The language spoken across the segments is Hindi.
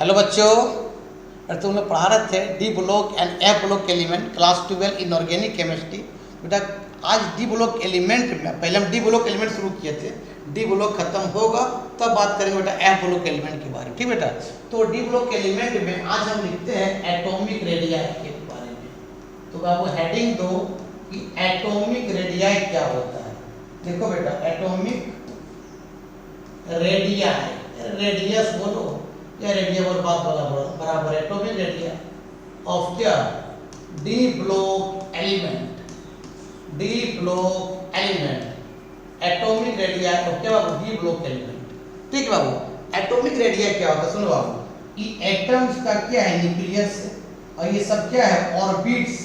हेलो बच्चों, अरे तुम लोग पढ़ा रहे थे D block and F block element class 12 inorganic chemistry. बेटा आज डी ब्लॉक एलिमेंट में पहले हम डी ब्लॉक एलिमेंट शुरू किए थे। डी ब्लॉक खत्म होगा तब बात करेंगे बेटा एफ ब्लॉक एलिमेंट के बारे में। ठीक बेटा, तो डी ब्लॉक एलिमेंट में आज हम लिखते हैं एटॉमिक रेडियाई के बारे में। तो आपको हेडिंग दो कि एटॉमिक रेडियाई क्या होता है। देखो बेटा, एटॉमिक रेडियाई, रेडियस बोलो या रेडियस और बात बराबर एटॉमिक रेडिया ऑफ क्या D block element. D block element atomic radio of क्या बाबू, डी ब्लॉक एलिमेंट। ठीक है बाबू, एटॉमिक रेडिया क्या होता है सुनो बाबू, ये एटम्स का क्या है न्यूक्लियस से, और ये सब क्या है ऑर्बिट्स,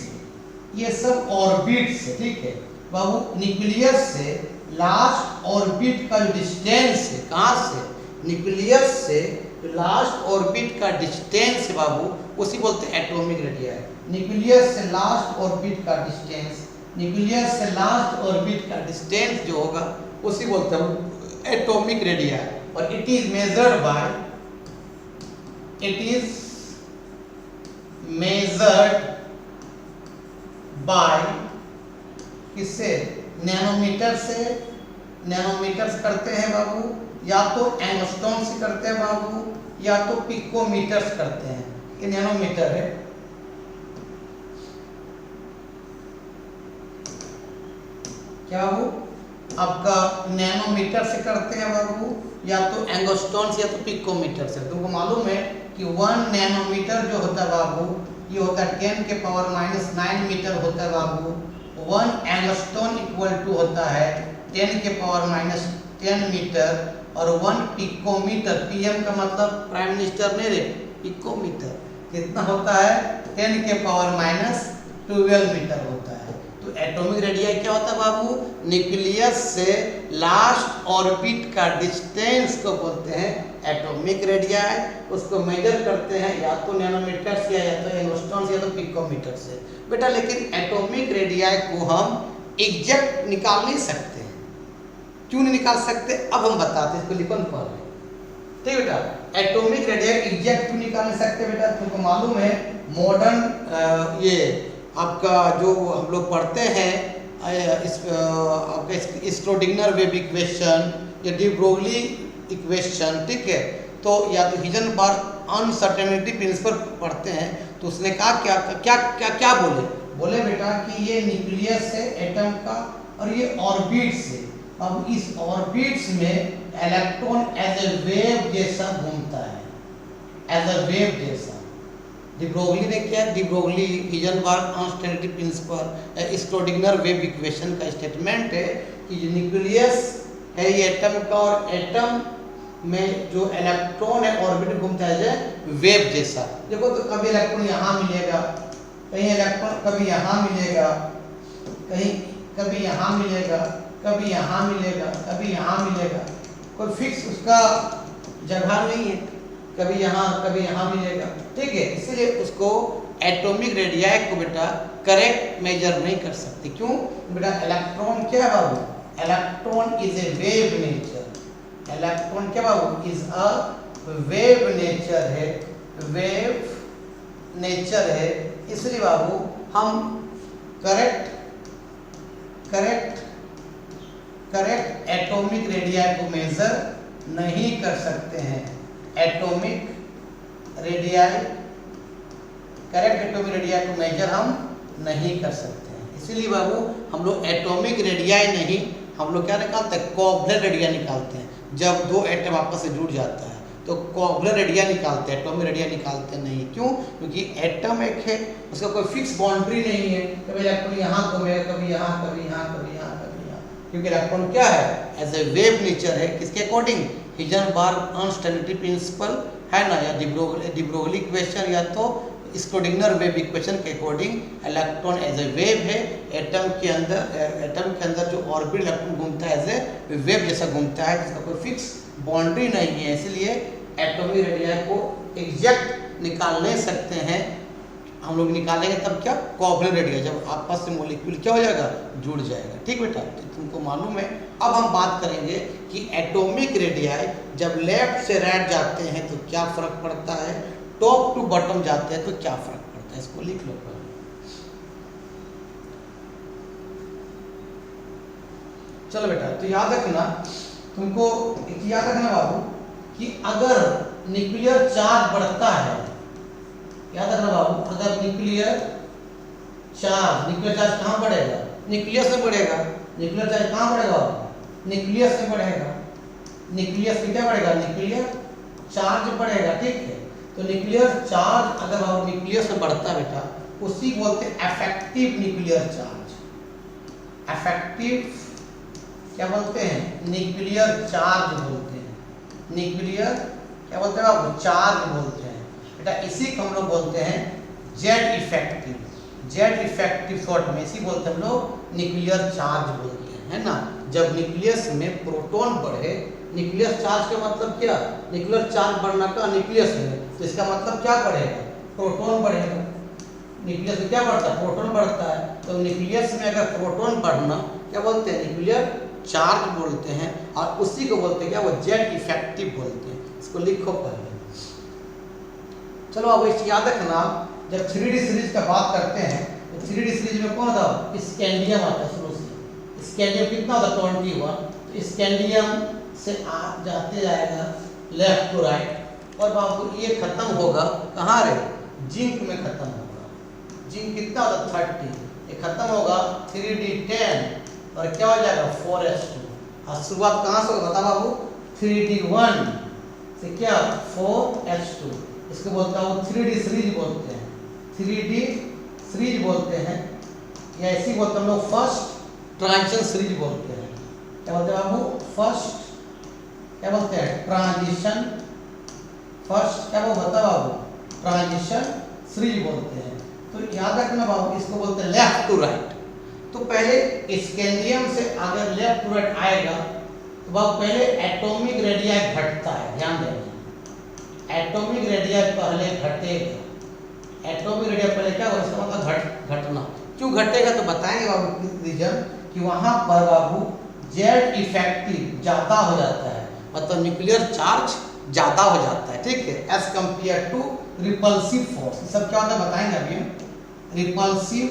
ये सब ऑर्बिट्स है। ठीक है बाबू, न्यूक्लियस से लास्ट ऑर्बिट का जो डिस्टेंस है, कहाँ से न्यूक्लियस से लास्ट ऑर्बिट का डिस्टेंस है बाबू, उसी बोलते हैं एटॉमिक रेडिया। न्यूक्लियस से लास्ट ऑर्बिट का डिस्टेंस, न्यूक्लियस से लास्ट ऑर्बिट का डिस्टेंस जो होगा उसी बोलते हैं एटॉमिक रेडिया। और it is measured by, it is measured by किससे, नैनोमीटर से। नैनोमीटर से करते हैं बाबू, या तो एंगस्ट्रॉम से करते हैं बाबू, या तो पिकोमीटर से करते हैं। ये नैनोमीटर है। क्या बाबू, आपका नैनोमीटर से करते हैं बाबू, या तो एंगस्ट्रॉम से या तो पिकोमीटर से। तुमको मालूम है कि 1 नैनोमीटर जो होता है बाबू, ये होता है 10 के पावर -9 मीटर होता है बाबू। 1 एंगस्ट्रॉम इक्वल टू होता है 10 के पावर -10 मीटर। और 1 पिकोमीटर, पीएम का मतलब प्राइम मिनिस्टर नहीं रे, पिकोमीटर कितना होता है 10 के पावर -12 मीटर होता है। तो एटॉमिक रेडिया क्या होता है बाबू, न्यूक्लियस से लास्ट ऑर्बिट का डिस्टेंस को बोलते हैं एटॉमिक रेडिया। उसको मेजर करते हैं या तो नैनोमीटर से, या तो एंगस्ट्रॉम से, या तो पिकोमीटर से। बेटा लेकिन एटॉमिक रेडिया को हम एग्जैक्ट निकाल नहीं सकते। क्यों नहीं निकाल सकते, अब हम बताते हैं, इसको लिखो पहले। ठीक बेटा, एटॉमिक रेडिया एग्जैक्ट क्यों निकाल नहीं सकते बेटा, तुमको मालूम है मॉडर्न ये आपका जो हम लोग पढ़ते हैं आपका श्रोडिंगर वेव इक्वेशन या डी ब्रोगली इक्वेशन। ठीक है, तो या तो हिजनबर्ग अनसर्टेनिटी प्रिंसिपल पढ़ते हैं, तो उसने कहा क्या क्या क्या क्या बोले बेटा कि ये न्यूक्लियस है एटम का, और ये ऑर्बिट से। अब इस ऑर्बिट्स में इलेक्ट्रॉन एज ए वेव जैसा घूमता है, एज ए वेव जैसा। डी ब्रोगली ने क्या, de Broglie Heisenberg uncertainty principle Schrodinger wave equation का स्टेटमेंट है कि न्यूक्लियस है ये एटम का, और एटम में जो इलेक्ट्रॉन है ऑर्बिट घूमता है वेव जैसा। देखो तो कभी इलेक्ट्रॉन यहाँ मिलेगा, कहीं इलेक्ट्रॉन कभी यहाँ मिलेगा, कहीं कभी यहाँ मिलेगा, कभी यहाँ मिलेगा, कभी यहाँ मिलेगा, कोई फिक्स उसका जगह नहीं है, कभी यहाँ मिलेगा। ठीक है, इसलिए उसको एटॉमिक रेडिया को बेटा करेक्ट मेजर नहीं कर सकते। क्यों बेटा, इलेक्ट्रॉन क्या है बाबू, electron is a wave nature. Electron क्या बाबू, इज अ वेव नेचर है, वेव नेचर है। इसलिए बाबू हम करेक्ट एटॉमिक रेडिया को मेजर नहीं कर सकते हैं। Atomic radii, correct atomic radii को मेजर हम नहीं कर सकते हैं। इसीलिए बाबू हम लोग एटॉमिक रेडिया नहीं, हम लोग क्या निकालते हैं, कोवलेंट रेडिया निकालते हैं। जब दो एटम आपस से जुड़ जाता है तो कोवलेंट रेडिया निकालते हैं, एटॉमिक रेडिया निकालते नहीं। क्यों, क्योंकि एटम एक है, उसका कोई फिक्स बाउंड्री नहीं है, कभी इलेक्ट्रॉन यहाँ घूमेगा, कभी यहाँ, कभी यहाँ, कभी यहाँ, कभी यहाँ। क्योंकि इलेक्ट्रॉन क्या है, एज ए वेव नेचर है। किसके अकॉर्डिंग, हिजनबर्ग अनसर्टेनिटी प्रिंसिपल है ना, या डी ब्रोगली इक्वेशन, या तो श्रोडिंगर वेव इक्वेशन के according electron as a wave है। एटम के अंदर जो ऑर्बिट इलेक्ट्रॉन घूमता है एज ए वेव जैसा घूमता है, जिसका कोई फिक्स बाउंड्री नहीं है। इसलिए एटॉमिक रेडिया को एग्जैक्ट निकाल नहीं सकते हैं। हम लोग निकालेंगे तब क्या, कोवलेंट रेडियस, जब आपस में मॉलिक्यूल क्या हो जाएगा, जुड़ जाएगा। ठीक बेटा, तो तुमको मालूम है। अब हम बात करेंगे कि एटॉमिक रेडियाई जब लेफ्ट से राइट जाते हैं तो क्या फर्क पड़ता है, टॉप टू बॉटम जाते हैं तो क्या फर्क पड़ता है, इसको लिख लो। चलो बेटा, तो याद रखना, तुमको याद रखना बाबू कि अगर न्यूक्लियर चार्ज बढ़ता है, याद रखना बाबू, अगर न्यूक्लियर चार्ज कहाँ बढ़ेगा, न्यूक्लियस में बढ़ेगा। न्यूक्लियर चार्ज कहाँ बढ़ेगा, न्यूक्लियस में बढ़ेगा। न्यूक्लियस में क्या बढ़ेगा, न्यूक्लियर चार्ज बढ़ेगा। ठीक है, तो न्यूक्लियर चार्ज अगर बाबू न्यूक्लियस में बढ़ता है बेटा, उसी को बोलते हैं इफेक्टिव न्यूक्लियर चार्ज। इफेक्टिव क्या बोलते हैं, न्यूक्लियर चार्ज बोलते हैं। न्यूक्लियर क्या बोलते हैं बाबू, चार्ज बोलते हैं बेटा। इसी को हम लोग बोलते हैं Z effective. Z effective short में इसी बोलते हैं हम लोग न्यूक्लियर चार्ज बोलते हैं, है ना। जब न्यूक्लियस में प्रोटॉन बढ़े, न्यूक्लियस चार्ज का मतलब क्या, न्यूक्लियर चार्ज बढ़ना का न्यूक्लियस में, तो इसका मतलब क्या बढ़ेगा, प्रोटॉन बढ़ेगा। न्यूक्लियस में क्या बढ़ता है, प्रोटॉन बढ़ता है। तो न्यूक्लियस में अगर प्रोटॉन बढ़ना क्या बोलते हैं, न्यूक्लियर चार्ज बोलते हैं, और उसी को बोलते हैं क्या, वो जेड इफेक्टिव बोलते हैं। इसको लिखो पहले। चलो अब इस याद रखना, जब 3D सीरीज का बात करते हैं तो 3D सीरीज में कौन था, स्कैंडियम आता है शुरू से। स्कैंडियम कितना होता है, 21। तो स्कैंडियम से जाते जाएगा लेफ्ट टू राइट, और बाबू ये खत्म होगा कहाँ रे, जिंक में खत्म होगा। जिंक कितना होता है, 30। ये खत्म होगा 3D10 और क्या हो जाएगा 4s2। और शुरुआत कहाँ से होगा बता बाबू, 3D1 से क्या 4s2। इसको बोलता है वो 3D सीरीज बोलते हैं, 3D सीरीज बोलते हैं, या ऐसी बोलते हैं लोग फर्स्ट ट्रांजिशन सीरीज बोलते हैं। क्या बोलते हैं बाबू, फर्स्ट क्या बोलते हैं, ट्रांजिशन, फर्स्ट क्या वो बता बाबू, ट्रांजिशन सीरीज बोलते हैं। तो याद रखना बाबू, इसको बोलते हैं लेफ्ट टू राइट। तो पहले स्कैंडियम से अगर लेफ्ट टू राइट आएगा तो बाबू पहले एटॉमिक रेडियाई घटता है, ध्यान देना, एटॉमिक रेडियाई पहले घटेगा। एटॉमिक रेडियाई पहले क्या होगा, इसका मतलब घटना। क्यों घटेगा तो बताएंगे बाबू रीजन, कि वहां पर बाबू जेड इफेक्टिव ज्यादा हो जाता है, मतलब न्यूक्लियर चार्ज ज्यादा हो जाता है। ठीक है, as compare to repulsive force. ये सब क्या होता है बताएंगे अभी हम। रिपल्सिव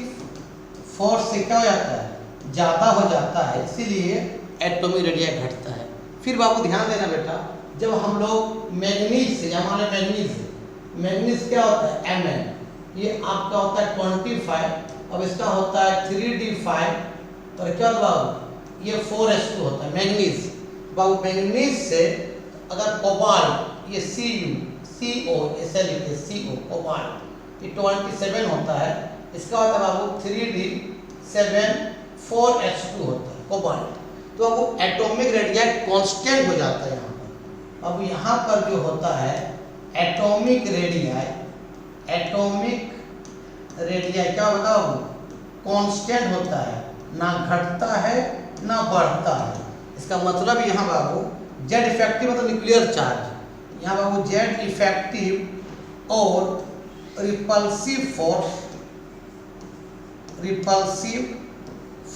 फोर्स से क्या हो जाता है, ज्यादा हो जाता है, इसीलिए एटॉमिक रेडियाई घटता है। फिर बाबू ध्यान देना बेटा, जब हम लोग मैग्नीज से, हमारे मैग्नीज क्या होता है Mn, ये आपका होता है 25, अब इसका होता है 3D5, और क्या होता है ये 4s2 होता है मैग्नीज। बाबू मैग्नीज से अगर कोबाल्ट, ये CO ऐसे लिखते CO कोबाल्ट, ये 27 होता है, इसका होता है बाबू 3D7 4s2 होता है कोबाल्ट। तो अब वो एटॉमिक रेडियाई कांस्टेंट हो जाता है यहाँ पर। अब यहाँ पर जो होता है एटॉमिक रेडियाई क्या बताओ, कांस्टेंट होता है, ना घटता है ना बढ़ता है। इसका मतलब यहाँ बाबू जेड इफेक्टिव मतलब न्यूक्लियर चार्ज, यहाँ बाबू जेड इफेक्टिव और रिपल्सिव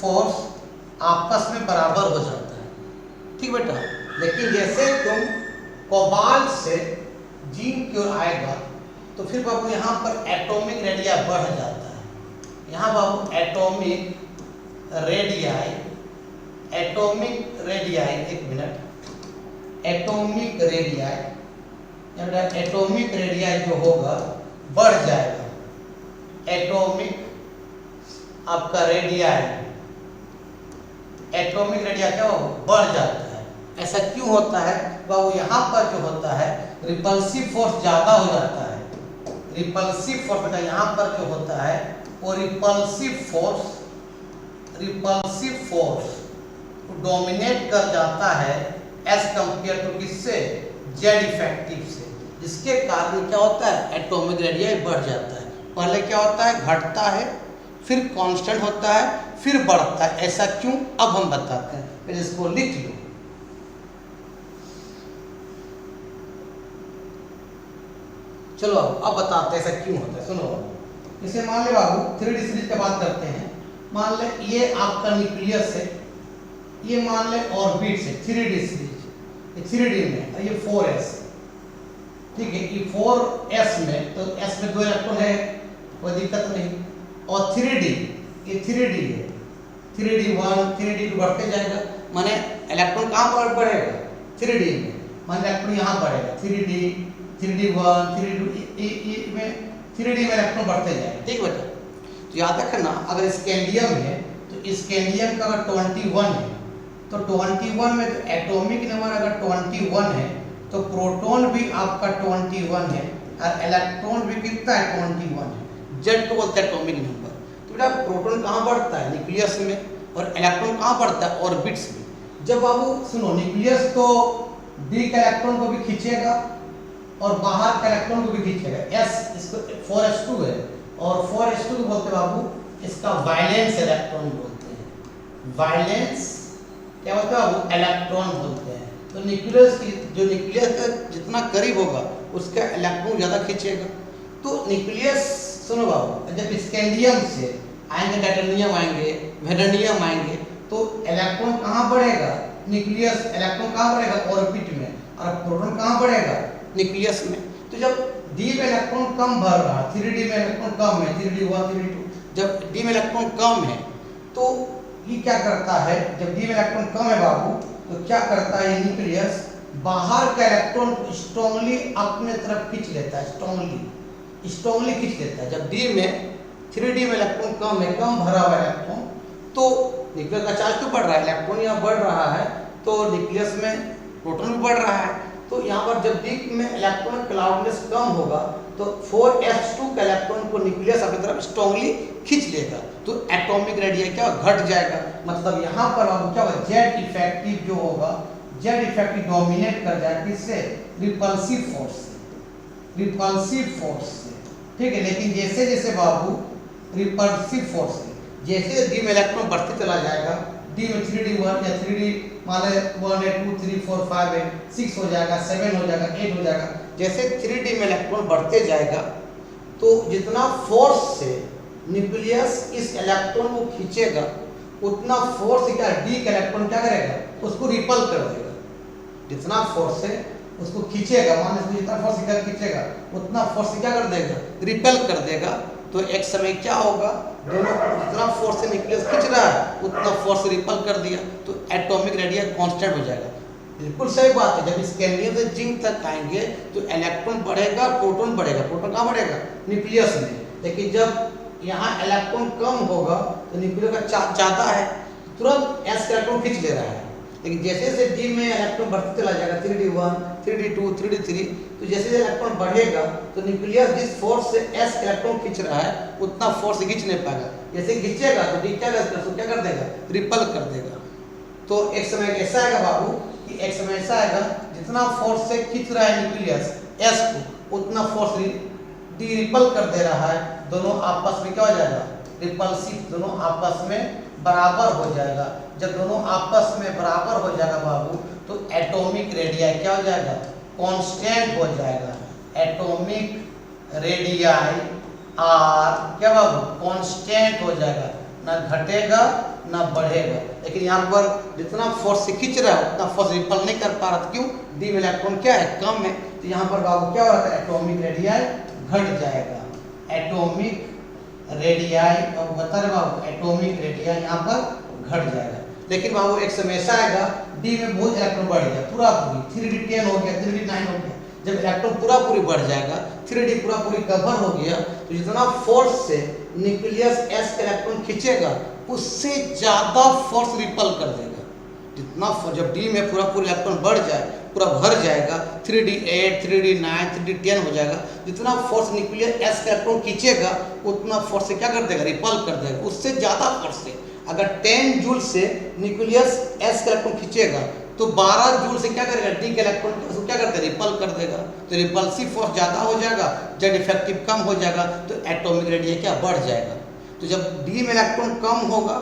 फोर्स आपस में बराबर हो जाता है। ठीक बेटा, लेकिन जैसे तुम कोबाल्ट से जिंक की ओर आएगा तो फिर बाबू यहाँ पर एटॉमिक रेडियाई बढ़ जाता है। यहाँ बाबू एटॉमिक रेडियाई, एक मिनट, एटॉमिक रेडियाई जो होगा बढ़ जाएगा। एटॉमिक आपका एटॉमिक रेडियाई क्या होगा, बढ़ जाता है। ऐसा क्यों होता है बाबू, यहाँ पर जो होता है रिपल्सिव फोर्स ज्यादा हो जाता है। रिपल्सिव फोर्स बेटा यहाँ पर जो होता है वो रिपल्सिव फोर्स डोमिनेट कर जाता है एज कंपेयर टू किससे, जेड इफेक्टिव से, जिसके कारण क्या होता है एटॉमिक रेडियाई बढ़ जाता है। पहले क्या होता है, घटता है, फिर कांस्टेंट होता है, फिर बढ़ता है। ऐसा क्यों अब हम बताते हैं, फिर इसको लिख लो। चलो अब बताते हैं ऐसा क्यों होता है, सुनो। इसे मान ले बाबू 3D सीरीज की बात करते हैं। मान ले ये आपका न्यूक्लियस है, ये मान ले ऑर्बिट है 3D सीरीज, ये 3D में और ये 4s, ठीक है। ये 4s में, तो s में 2 इलेक्ट्रॉन है, कोई दिक्कत नहीं। और 3D, ये 3D है, 3D 1 3D 2 बढ़ते जाएगा, माने इलेक्ट्रॉन कहाँ पर बढ़ेगा 3D में, मान इलेक्ट्रॉन यहाँ बढ़ेगा 3D 1 3D 2 में 3D में इलेक्ट्रॉन बढ़ते जाएंगे, ठीक बेटा। तो याद रखना अगर स्कैंडियम है तो स्कैंडियम का अगर 21 है तो 21 में तो एटॉमिक नंबर अगर 21 है तो प्रोटॉन भी आपका 21 है और इलेक्ट्रॉन भी कितना है 21 है। Z2 बोलते हैं एटॉमिक नंबर। तो बेटा प्रोटॉन कहाँ बढ़ता है न्यूक्लियस में और इलेक्ट्रॉन कहाँ बढ़ता है ऑर्बिट्स में। जब बाबू सुनो न्यूक्लियस तो D का इलेक्ट्रॉन को भी खींचेगा और बाहर का इलेक्ट्रॉन को भी खींचेगा। S इसको 4s2 है और 4s2 को बोलते हैं बाबू इसका वायलेंस इलेक्ट्रॉन बोलते हैं। वायलेंस क्या बोलते हैं बाबू इलेक्ट्रॉन बोलते हैं। तो न्यूक्लियस की जो न्यूक्लियस का जितना करीब होगा उसका इलेक्ट्रॉन ज़्यादा खींचेगा। तो न्यूक्लियस सुनो बाबू जब स्कैंडियम से आएंगे टाइटेनियम आएंगे वेनेडियम आएंगे तो इलेक्ट्रॉन कहाँ बढ़ेगा न्यूक्लियस, इलेक्ट्रॉन कहाँ बढ़ेगा ऑर्बिट में और प्रोटॉन कहाँ बढ़ेगा न्यूक्लियस में। तो जब D में इलेक्ट्रॉन कम भर रहा है 3D में इलेक्ट्रॉन कम है 3D 1 3D 2, जब D में इलेक्ट्रॉन कम है तो ये क्या करता है जब D में इलेक्ट्रॉन कम है बाबू तो क्या करता है न्यूक्लियस बाहर का इलेक्ट्रॉन को स्ट्रांगली अपने तरफ खींच लेता है, स्ट्रांगली खींच लेता है। जब D में 3D में इलेक्ट्रॉन कम है, कम भरा हुआ इलेक्ट्रॉन, तो न्यूक्लियस का चार्ज तो बढ़ रहा है, इलेक्ट्रॉन यहाँ बढ़ रहा है तो न्यूक्लियस में प्रोटॉन भी बढ़ रहा है। तो यहाँ पर जब D में इलेक्ट्रॉन क्लाउडनेस कम होगा तो 4s2 का इलेक्ट्रॉन को न्यूक्लियस अपनी तरफ स्ट्रांगली खींच लेगा तो एटॉमिक रेडियस क्या घट जाएगा। मतलब यहाँ पर अब क्या होगा Z इफेक्टिव जो होगा, Z इफेक्टिव डोमिनेट कर जाएगा किससे रिपल्सिव फोर्स से, रिपल्सिव फोर्स से, ठीक है। लेकिन जैसे जैसे बाबू रिपल्सिव फोर्स से जैसे D में इलेक्ट्रॉन बढ़ते चला जाएगा, D में 3D 1 या 3D मान ले 1 है 2 3 4 5 है 6 हो जाएगा 7 हो जाएगा 8 हो जाएगा। जैसे 3D में इलेक्ट्रॉन बढ़ते जाएगा तो जितना फोर्स से न्यूक्लियस इस इलेक्ट्रॉन को खींचेगा उतना फोर्स से क्या D का इलेक्ट्रॉन क्या करेगा उसको रिपल कर देगा। जितना फोर्स से उसको खींचेगा मान लीजिए जितना फोर्स से खींचेगा उतना फोर्स से क्या कर देगा रिपेल कर देगा। तो एक समय क्या होगा दोनों जितना फोर्स से न्यूक्लियस खींच रहा है उतना फोर्स रिपल कर दिया तो एटॉमिक रेडियस कांस्टेंट हो जाएगा। बिल्कुल सही बात है। जब स्कैंडियम से जिंक तक आएंगे तो इलेक्ट्रॉन बढ़ेगा प्रोटॉन बढ़ेगा, प्रोटॉन कहाँ बढ़ेगा न्यूक्लियस में। लेकिन जब यहाँ इलेक्ट्रॉन कम होगा तो न्यूक्लियस का चार्ज ज़्यादा है तुरंत s का इलेक्ट्रॉन खींच ले रहा है। लेकिन जैसे जैसे D में इलेक्ट्रॉन बढ़ते चला जाएगा 3D 1 3D 2 3D 3 तो जैसे जैसे इलेक्ट्रॉन बढ़ेगा तो न्यूक्लियस जिस फोर्स से s इलेक्ट्रॉन खींच रहा है उतना फोर्स खींच नहीं पाएगा। जैसे खींचेगा तो D क्या कर देगा रिपल कर देगा। तो एक समय ऐसा आएगा बाबू कि एक समय ऐसा आएगा जितना फोर्स से खींच रहा है न्यूक्लियस s को उतना फोर्स D रिपल कर दे रहा है। दोनों आपस में क्या हो जाएगा रिपल्सिव, दोनों आपस में बराबर हो जाएगा। जब दोनों आपस में बराबर हो जाएगा बाबू तो एटॉमिक रेडियाई क्या हो जाएगा कांस्टेंट हो जाएगा। एटॉमिक रेडियाई आर क्या बाबू कांस्टेंट हो जाएगा, ना घटेगा ना बढ़ेगा। लेकिन यहाँ पर जितना फोर्स से खींच रहा है उतना फोर्स रिपल नहीं कर पा रहा। क्यों D में इलेक्ट्रॉन क्या है कम है। तो यहाँ पर बाबू क्या हो रहा है एटॉमिक रेडियाई घट जाएगा। एटॉमिक रेडियाई अब बता रहे बाबू एटॉमिक रेडियाई यहाँ पर घट जाएगा। लेकिन बाबू एक समय ऐसा आएगा D में बहुत इलेक्ट्रॉन बढ़ गया पूरा पूरी 3D 10 हो गया 3D 9 हो गया। जब इलेक्ट्रॉन पूरा पूरी बढ़ जाएगा 3D पूरा पूरी कवर हो गया तो जितना फोर्स से न्यूक्लियस s का इलेक्ट्रॉन खींचेगा उससे ज़्यादा फोर्स रिपल कर देगा। जितना जब D में पूरा पूरा इलेक्ट्रॉन बढ़ जाए पूरा भर जाएगा 3D 8 3D 9 3D 10 हो जाएगा। जितना फोर्स न्यूक्लियस s का इलेक्ट्रॉन खींचेगा उतना फोर्स से क्या कर देगा रिपल कर देगा। उससे ज़्यादा फोर्स से अगर 10 जूल से न्यूक्लियस s का इलेक्ट्रॉन खींचेगा तो 12 जूल से क्या करेगा D का इलेक्ट्रॉन उसको क्या करता है रिपल कर देगा। तो रिपल्सिव फोर्स ज़्यादा हो जाएगा, Z इफेक्टिव कम हो जाएगा तो एटॉमिक रेडियस क्या बढ़ जाएगा। तो जब D में इलेक्ट्रॉन कम होगा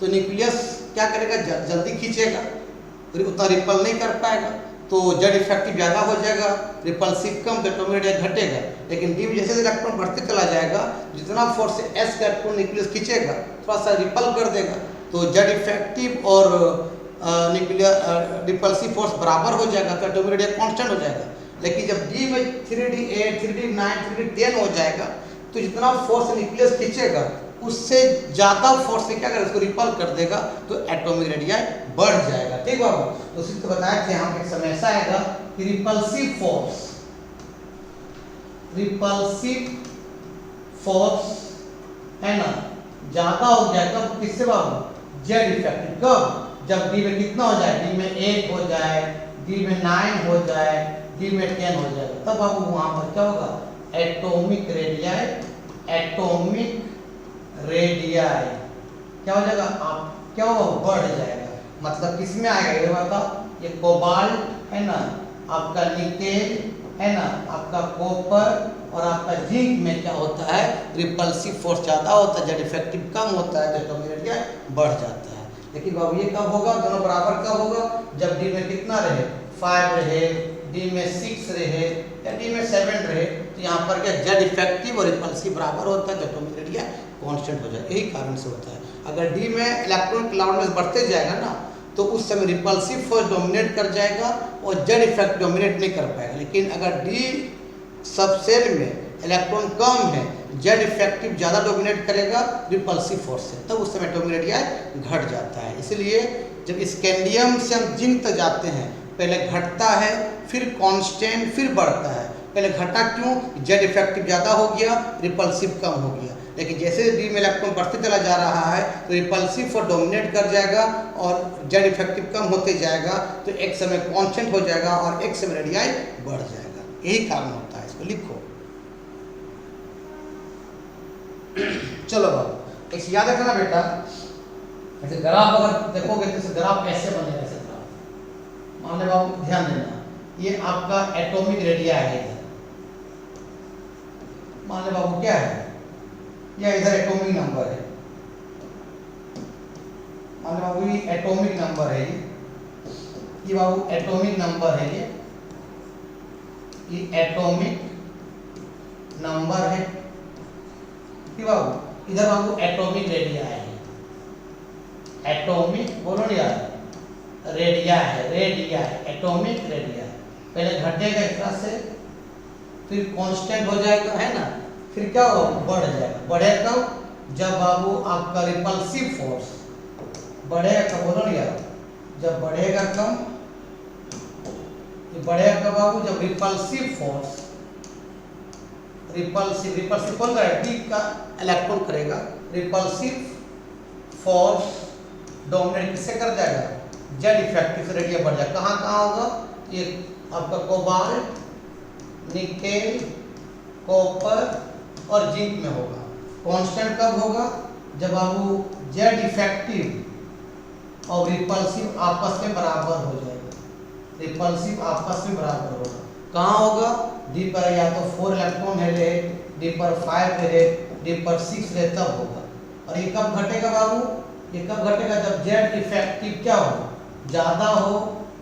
तो न्यूक्लियस क्या करेगा जल्दी खींचेगा, उतना रिपल नहीं कर पाएगा। तो जेड इफेक्टिव ज़्यादा हो जाएगा, रिपल्सिव कम, तो एटॉमिक रेडियस घटेगा। लेकिन डी में जैसे इलेक्ट्रॉन बढ़ते चला जाएगा, जितना फोर्स एस का इलेक्ट्रॉन न्यूक्लियस खींचेगा थोड़ा सा रिपल कर देगा, तो जेड इफेक्टिव और न्यूक्लियर रिपल्सिव फोर्स बराबर हो जाएगा, तो एटॉमिक रेडियस कांस्टेंट हो जाएगा। लेकिन जब डी में 3d8, 3d9, 3d10 हो जाएगा, तो जितना फोर्स न्यूक्लियस खींचेगा उससे ज़्यादा फोर्स से क्या करेगा, उसको रिपल कर देगा, तो एटॉमिक रेडियस बढ़ जाएगा। ठीक बाबू, तो उसी तो बताया थे हम, एक समय ऐसा आएगा कि रिपल्सिव फोर्स है ना ज़्यादा हो जाएगा, किससे बाबू, जेड इफेक्टिव। कब, जब डी में कितना हो जाए, डी में 8 हो जाए, डी में 9 हो जाए, डी में 10 हो जाएगा, तब बाबू वहां पर क्या होगा, एटॉमिक रेडियाई क्या हो जाएगा, आप क्या होगा, बढ़ जाएगा। मतलब किस में आएगा ये बताओ, ये कोबाल्ट है ना, आपका निकेल है ना, आपका कॉपर और आपका जिंक में क्या होता है, रिपल्सिव फोर्स ज़्यादा होता है, जेड इफेक्टिव कम होता है, तो एटॉमिक रेडियस बढ़ जाता है। लेकिन बाबू ये कब होगा, दोनों बराबर कब होगा, जब डी में कितना रहे, 5 रहे, डी में 6 रहे या डी में 7 रहे, तो यहाँ पर क्या जेड इफेक्टिव और रिपल्सिव बराबर होता है, तो एटॉमिक रेडियस कांस्टेंट हो जाए। यही कारण से होता है। अगर डी में इलेक्ट्रॉन क्लाउड में बढ़ते जाएगा ना, तो उस समय रिपल्सिव फोर्स डोमिनेट कर जाएगा और जेड इफेक्ट डोमिनेट नहीं कर पाएगा। लेकिन अगर डी सब सेल में इलेक्ट्रॉन कम है, जेड इफेक्टिव ज़्यादा डोमिनेट करेगा रिपल्सिव फोर्स से, तब उस समय एटॉमिक रेडियस घट जाता है। इसलिए जब स्कैंडियम से हम जिंक तक जाते हैं, पहले घटता है, फिर कांस्टेंट, फिर बढ़ता है। पहले घटा क्यों, जेड इफेक्टिव ज़्यादा हो गया, रिपल्सिव कम हो गया। लेकिन जैसे डी में इलेक्ट्रॉन बढ़ते चला जा रहा है, तो रिपल्सिव फोर्स डोमिनेट कर जाएगा और जेड इफेक्टिव कम होते जाएगा, तो एक समय कांस्टेंट हो जाएगा और एक समय रेडियस बढ़ जाएगा। यही कारण होता है, इसको लिखो। चलो बाबू, एक याद रखना बेटा, ऐसे ग्राफ अगर देखोगे तो ग्राफ कैसे बनेगा, ऐसे ग्राफ मान लो बाबू, ध्यान देना, ये आपका एटॉमिक रेडियस है इधर, मान लो बाबू क्या है, या इधर एटॉमिक नंबर है, मान लो बाबू ये एटॉमिक नंबर है, ये बाबू एटॉमिक नंबर है, ये एटॉमिक नंबर है, ठीक बाबू। इधर बाबू एटॉमिक रेडियस है, एटॉमिक बोलो ना यार, रेडियस है, एटॉमिक रेडियस। पहले घटेगा इस तरह से, फिर कांस्टेंट हो जाएगा, है ना, फिर क्या होगा, बढ़ जाएगा। बढ़ेगा कब, जब बाबू आपका रिपल्सिव फोर्स बढ़ेगा, कब बोलो ना यार, जब बढ़ेगा कम, बढ़ेगा कब बाबू, जब रिपल्सिव फोर्स, रिपल्सिव कौन करेगा, डी का इलेक्ट्रॉन करेगा, रिपल्सिव फोर्स डोमिनेट किससे कर जाएगा, जेड इफेक्टिव से रेडियस बढ़ जाएगा। कहाँ होगा, ये आपका कोबाल्ट, निकेल, कॉपर और जिंक में होगा। कांस्टेंट कब होगा, जब बाबू जेड इफेक्टिव और रिपल्सिव आपस में बराबर हो जाएगा, रिपल्सिव आपस में बराबर होगा। कहाँ होगा, डी पर या तो 4 इलेक्ट्रॉन है, डी पर 5 रहे, डी पर 6 रहे, तब होगा। और ये कब घटेगा बाबू, ये कब घटेगा, जब जेड इफेक्टिव क्या हो, ज़्यादा हो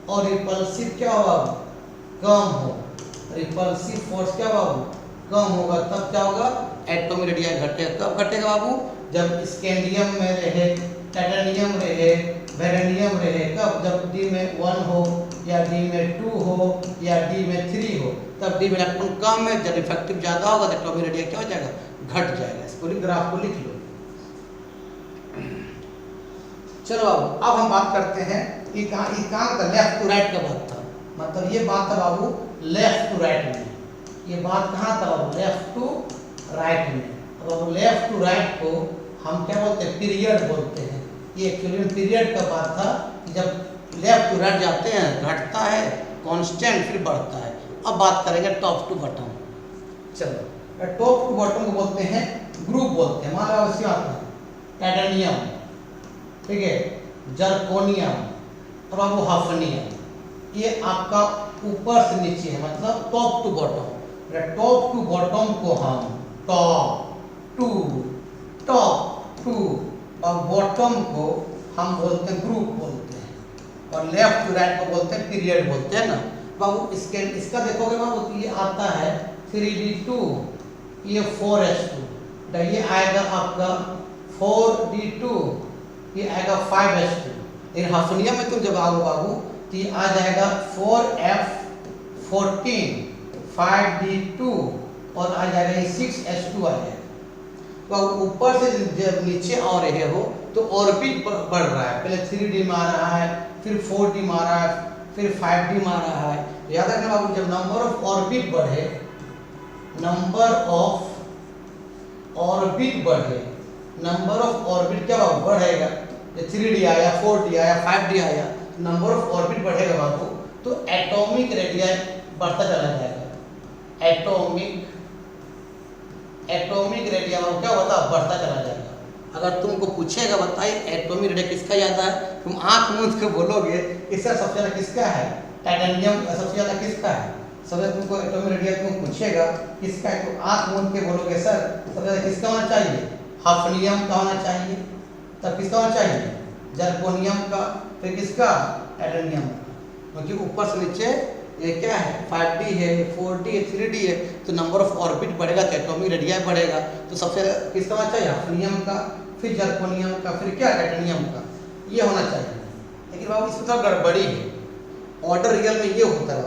और रिपल्सिव क्या हो बाबू, कम हो। रिपल्सिव फोर्स क्या बाबू, कम होगा, तब क्या होगा, एटॉमिक रेडियस घटेगा। कब घटेगा बाबू, जब स्कैंडियम में रहे, टाइटेनियम रहे, वेरेनियम रहे, कब, जब डी में 1 हो या डी में 2 हो या डी में 3 हो, तब डी में इलेक्ट्रॉन कम है, जब इफेक्टिव ज़्यादा होगा तो एटॉमिक रेडियस क्या हो जाएगा, घट जाएगा। इसको ग्राफ को लिख लो। चलो बाबू, अब हम बात करते हैं कि कहाँ का लेफ्ट टू राइट का बात था, मतलब ये बात था बाबू लेफ्ट टू राइट में, ये बात कहाँ था बाबू, लेफ्ट टू राइट में। अब बाबू लेफ्ट टू राइट को हम क्या बोलते हैं, पीरियड बोलते हैं। ये एक्चुअली में पीरियड का बात था, जब लेफ्ट टू राइट जाते हैं घटता है कांस्टेंट, फिर बढ़ता है। अब बात करेंगे टॉप टू बॉटम। चलो, टॉप टू बॉटम को बोलते हैं ग्रुप बोलते हैं। मान लो इसके आता है टाइटेनियम, ठीक है, जर्कोनियम और बाबू हफनियम, ये आपका ऊपर से नीचे है, मतलब top to bottom. Top to bottom को हम टॉप टू और बॉटम को हम बोलते हैं ग्रुप बोलते हैं, और लेफ्ट टू राइट को बोलते हैं पीरियड बोलते हैं ना। बाबू इसका देखोगे बाबू तो ये आता है 3d2, ये 4s2, ये आएगा आपका 4d2, ये आएगा 5s2। लेकिन हफनियम में तुम जब आओ बाबू तो ये आ जाएगा 4f14 5d2 और आ जाएगा ये 6s2 आ जाएगा। तो ऊपर से जब नीचे आ रहे हो तो ऑर्बिट बढ़ रहा है, पहले 3d में आ रहा है, फिर 4d में आ रहा है, फिर 5d में आ रहा है। याद रखना बाबू जब नंबर ऑफ ऑर्बिट बढ़े, नंबर ऑफ ऑर्बिट बढ़े, नंबर ऑफ ऑर्बिट क्या बाबू बढ़ेगा, 3d आया, 4d आया, 5d आया, नंबर ऑफ ऑर्बिट बढ़ेगा बाबू तो एटॉमिक रेडियस बढ़ता चला जाएगा। एटॉमिक रेडियस क्या होता है, बढ़ता चला जाएगा। अगर तुमको पूछेगा बताइए एटॉमिक रेडियस किसका ज़्यादा है, तुम आंख मूंद के बोलोगे इसका सबसे ज़्यादा किसका है, टाइटेनियम सबसे ज़्यादा किसका है। सबसे तुमको एटॉमिक रेडियस तुम पूछेगा किसका है तो आंख मूंद के बोलोगे सर सबसे ज़्यादा किसका होना चाहिए, हफनियम का होना चाहिए। तब किसका होना चाहिए, जर्कोनियम का, फिर किसका, टाइटेनियम का। क्योंकि ऊपर से नीचे ये क्या है 5d है, 4d है, 3d है, तो नंबर ऑफ ऑर्बिट बढ़ेगा तो एटॉमिक रेडियस बढ़ेगा। तो सबसे किसका होना चाहिए, हफनियम का, फिर जर्कोनियम का, फिर क्या टाइटेनियम का, ये होना चाहिए। लेकिन बाबू इसमें थोड़ा गड़बड़ी है, ऑर्डर रियल में ये होता है,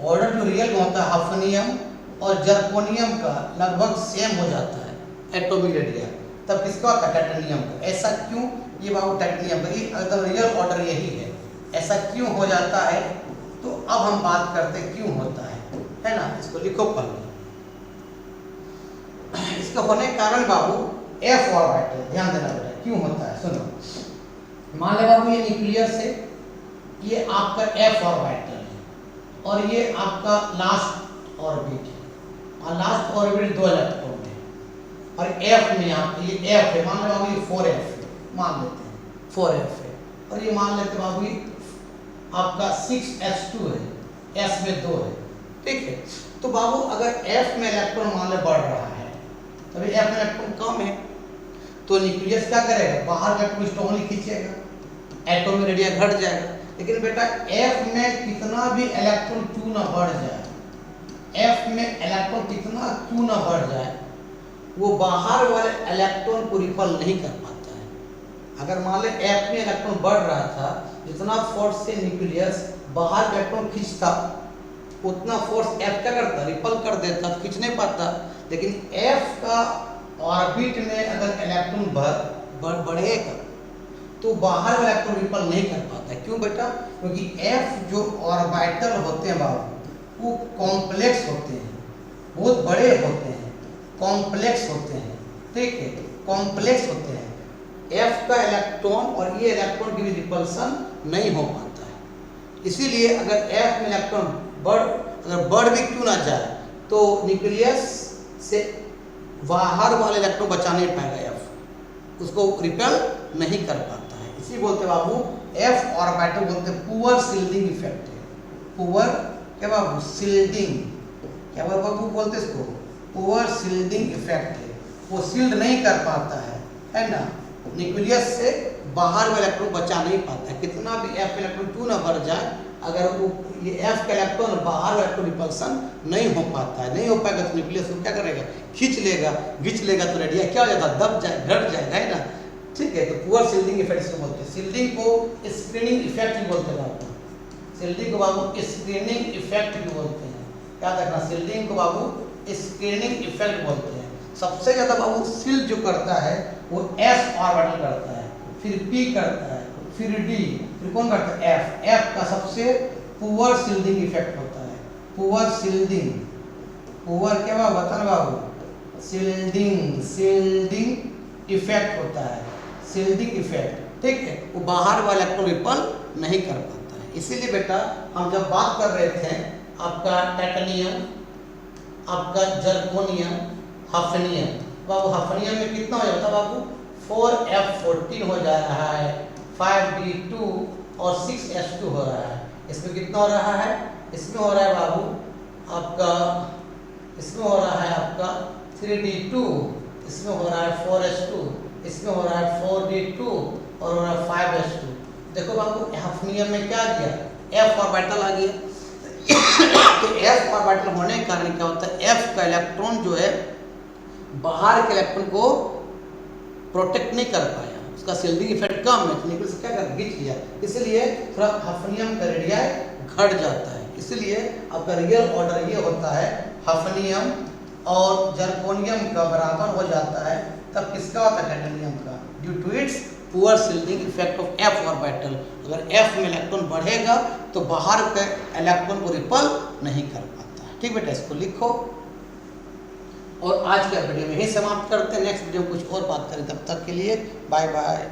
ऑर्डर जो रियल में होता है हफनियम और जर्कोनियम का लगभग सेम हो जाता है एटॉमिक रेडियस, तब किसका होता है, टाइटेनियम का। ऐसा क्यों, ये बाबू टाइटेनियम का एकदम रियल ऑर्डर यही है। ऐसा क्यों हो जाता है तो अब हम बात करते हैं क्यों होता है ना। इसको लिखो पहले, इसका होने के कारण बाबू f ऑर्बिटल, ध्यान देना बेटा क्यों होता है। सुनो, मान ले बाबू ये न्यूक्लियस है, ये आपका f ऑर्बिटल है और ये आपका लास्ट ऑर्बिट है और लास्ट ऑर्बिट 2 इलेक्ट्रॉन है और f में यहाँ ये f है, मान लो बाबू ये 4f मान लेते हैं, 4f है और ये मान लेते हैं बाबू आपका 6s2 है, s में 2 है, ठीक है। तो बाबू अगर f में इलेक्ट्रॉन मान ले बढ़ रहा है तभी f में इलेक्ट्रॉन कम है तो न्यूक्लियस क्या करेगा, बाहर इलेक्ट्रॉन स्ट्रांगली खींचेगा, एटॉमिक रेडियस घट जाएगा। लेकिन बेटा f में कितना भी इलेक्ट्रॉन क्यों ना बढ़ जाए, f में इलेक्ट्रॉन कितना क्यों ना बढ़ जाए, वो बाहर वाले इलेक्ट्रॉन को रिपल नहीं कर पाता है। अगर मान ले f में इलेक्ट्रॉन बढ़ रहा था, जितना फोर्स से न्यूक्लियस बाहर इलेक्ट्रॉन खींचता उतना फोर्स f क्या करता, रिपल कर देता, खींच नहीं पाता। लेकिन f का ऑर्बिट में अगर इलेक्ट्रॉन बढ़ेगा तो बाहर इलेक्ट्रॉन रिपल नहीं कर पाता। क्यों बेटा, क्योंकि f जो ऑर्बिटल होते हैं बाबू वो कॉम्प्लेक्स होते हैं, बहुत बड़े होते हैं, कॉम्प्लेक्स होते हैं, ठीक है, कॉम्प्लेक्स होते हैं। f का इलेक्ट्रॉन और ये इलेक्ट्रॉन की भी रिपल्सन नहीं हो पाता है। इसीलिए अगर f में इलेक्ट्रॉन अगर बढ़ भी क्यों ना जाए तो न्यूक्लियस से बाहर वाले इलेक्ट्रॉन बचा नहीं पाएगा, f उसको रिपेल नहीं कर पाता है। इसी बोलते बाबू f ऑर्बिटल बोलते पुअर शील्डिंग इफेक्ट है। पुअर क्या बाबू, शील्डिंग, क्या बाबू बोलते इसको, पुअर शील्डिंग इफेक्ट है, वो शील्ड नहीं कर पाता है ना, न्यूक्लियस से बाहर वाला इलेक्ट्रॉन बचा नहीं पाता है। कितना भी f इलेक्ट्रॉन क्यों ना बढ़ जाए, अगर वो ये f का इलेक्ट्रॉन बाहर वाला इलेक्ट्रॉन रिपल्सन नहीं हो पाता है, नहीं हो पाएगा तो न्यूक्लियस को क्या करेगा, खींच लेगा, घिंच लेगा तो रेडियस क्या हो जाता है, दब जाए, घट जाएगा, है ना, ठीक है। तो पुअर शील्डिंग इफेक्ट इसको बोलते हैं। शील्डिंग को स्क्रीनिंग इफेक्ट भी बोलते हैं बाबू, शील्डिंग को बाबू स्क्रीनिंग इफेक्ट भी बोलते हैं, याद रखना, शील्डिंग को बाबू स्क्रीनिंग इफेक्ट बोलते हैं। सबसे ज़्यादा बाबू शील्ड जो करता है वो s ऑर्बिटल करता है, फिर p करता है, फिर d, फिर कौन करता है, f का सबसे पुअर शील्डिंग इफेक्ट होता है। पुअर शील्डिंग, पुअर क्या बाबू बता बाबू, शील्डिंग इफेक्ट होता है, शील्डिंग इफेक्ट, ठीक है, वो बाहर वाला इलेक्ट्रॉन रिपल नहीं कर पाता है। इसीलिए बेटा हम जब बात कर रहे थे आपका टाइटेनियम, आपका जर्कोनियम, हफनियम, बाबू हफनियम में कितना हो जाता है बाबू, 4f14 हो जा रहा है, 5d2 और 6s2 हो रहा है। इसमें कितना हो रहा है, इसमें हो रहा है बाबू आपका, इसमें हो रहा है आपका 3d2, इसमें हो रहा है 4s2, इसमें हो रहा है 4d2 और हो रहा है 5s2। देखो बाबू हफनियम में क्या आ गया, f ऑर्बिटल आ गया। तो एफ ऑर्बिटल होने के कारण क्या होता है, एफ का इलेक्ट्रॉन जो है बाहर के इलेक्ट्रॉन को प्रोटेक्ट नहीं कर पाया, उसका शील्डिंग इफेक्ट कम है, तो न्यूक्लियस क्या कर खींच लिया, इसलिए थोड़ा हफनियम का रेडियस घट जाता है। इसलिए आपका रियल ऑर्डर ये होता है हफनियम और जर्कोनियम का बराबर हो जाता है, तब किसका होता है, टाइटेनियम का, due to its poor shielding effect of F orbital. अगर एफ में इलेक्ट्रॉन बढ़ेगा तो बाहर के इलेक्ट्रॉन को रिपल नहीं कर पाता। ठीक बेटा, इसको लिखो और आज का वीडियो में ही समाप्त करते हैं। नेक्स्ट वीडियो में कुछ और बात करें, तब तक के लिए बाय बाय।